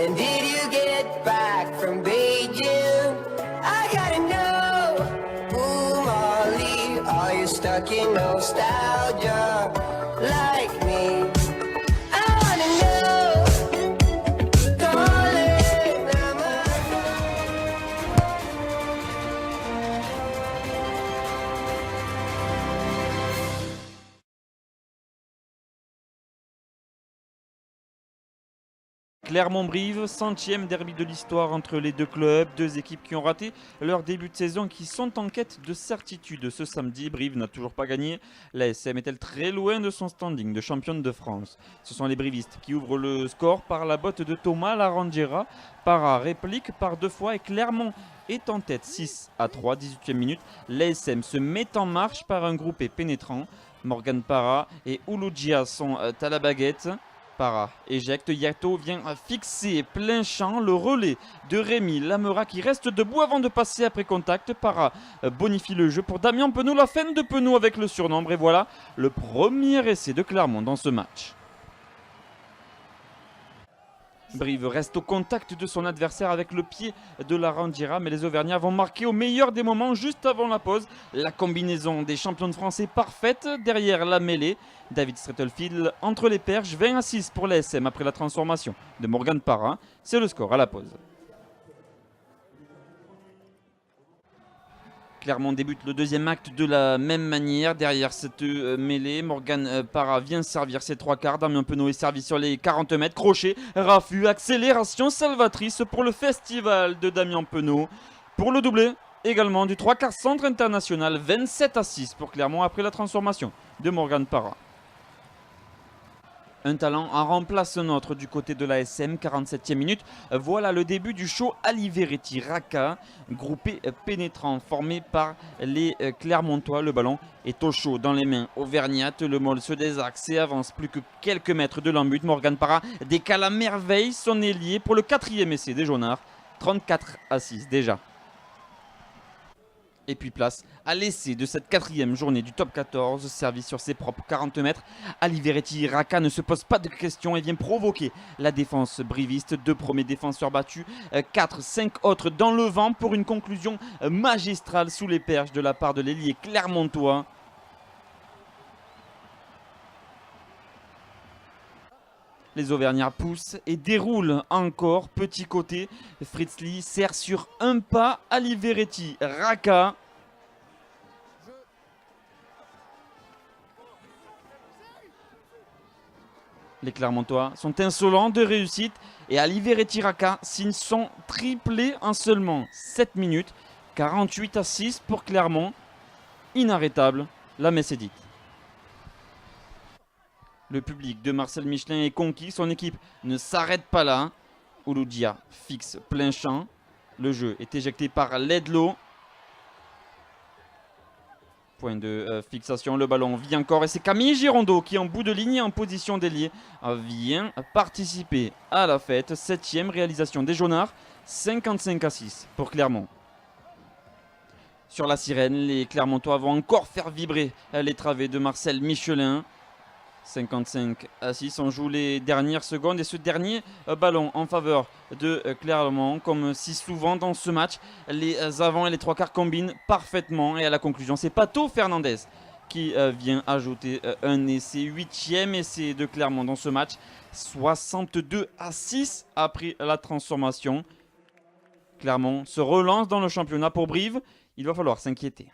When did you get back from Beijing? I gotta know. Ooh, Molly, are you stuck in nostalgia like me? I wanna know. Darling, I'm a... Clermont-Brive, 100e derby de l'histoire entre les deux clubs, deux équipes qui ont raté leur début de saison, qui sont en quête de certitude. Ce samedi, Brive n'a toujours pas gagné. L'ASM est-elle très loin de son standing de championne de France? Ce sont les brivistes qui ouvrent le score par la botte de Thomas Larangera. Para réplique par deux fois et Clermont est en tête 6-3, 18e minute. L'ASM se met en marche par un groupé pénétrant. Morgan Para et Ouloudia sont à la baguette. Para éjecte, Yato vient fixer plein champ le relais de Rémi Lamera qui reste debout avant de passer après contact. Para bonifie le jeu pour Damien Penaud, la fin de Penaud avec le surnombre et voilà le premier essai de Clermont dans ce match. Brive reste au contact de son adversaire avec le pied de Larangera, mais les Auvergnats vont marquer au meilleur des moments juste avant la pause. La combinaison des champions de France est parfaite derrière la mêlée. David Strettlefield entre les perches, 20-6 pour l'ASM après la transformation de Morgan Para. C'est le score à la pause. Clermont débute le deuxième acte de la même manière. Derrière cette mêlée, Morgan Para vient servir ses trois quarts. Damien Penaud est servi sur les 40 mètres. Crochet, raffut, accélération salvatrice pour le festival de Damien Penaud. Pour le doublé également du 3 quarts centre international. 27-6 pour Clermont après la transformation de Morgan Para. Un talent en remplace un autre du côté de l'ASM, 47e minute. Voilà le début du show Aliveretti Raka, groupé pénétrant formé par les Clermontois. Le ballon est au chaud dans les mains auvergnates. Le Mol se désaxe et avance plus que quelques mètres de l'embut. Morgan Para décale à merveille son ailier pour le 4e essai des Jaunards. 34-6 déjà. Et puis place à l'essai de cette 4e journée du top 14, servi sur ses propres 40 mètres. Aliveretti Raka ne se pose pas de questions et vient provoquer la défense briviste. Deux premiers défenseurs battus, 4-5 autres dans le vent pour une conclusion magistrale sous les perches de la part de l'ailier clermontois. Les Auvergnats poussent et déroulent encore. Petit côté, Fritzli sert sur un pas Aliveretti Raka. Les Clermontois sont insolents de réussite et Aliveretti Raka signe son triplé en seulement 7 minutes. 48-6 pour Clermont. Inarrêtable, la messe est dite. Le public de Marcel Michelin est conquis, son équipe ne s'arrête pas là. Ouloudia fixe plein champ. Le jeu est éjecté par Ledlow. Point de fixation, le ballon vit encore et c'est Camille Girondeau qui en bout de ligne en position d'ailier vient participer à la fête. 7e réalisation des Jaunards, 55-6 pour Clermont. Sur la sirène, les Clermontois vont encore faire vibrer les travées de Marcel Michelin. 55-6, on joue les dernières secondes et ce dernier ballon en faveur de Clermont, comme si souvent dans ce match, les avants et les trois quarts combinent parfaitement et à la conclusion, c'est Pato Fernandez qui vient ajouter un essai, 8e essai de Clermont dans ce match, 62-6 après la transformation. Clermont se relance dans le championnat. Pour Brive, il va falloir s'inquiéter.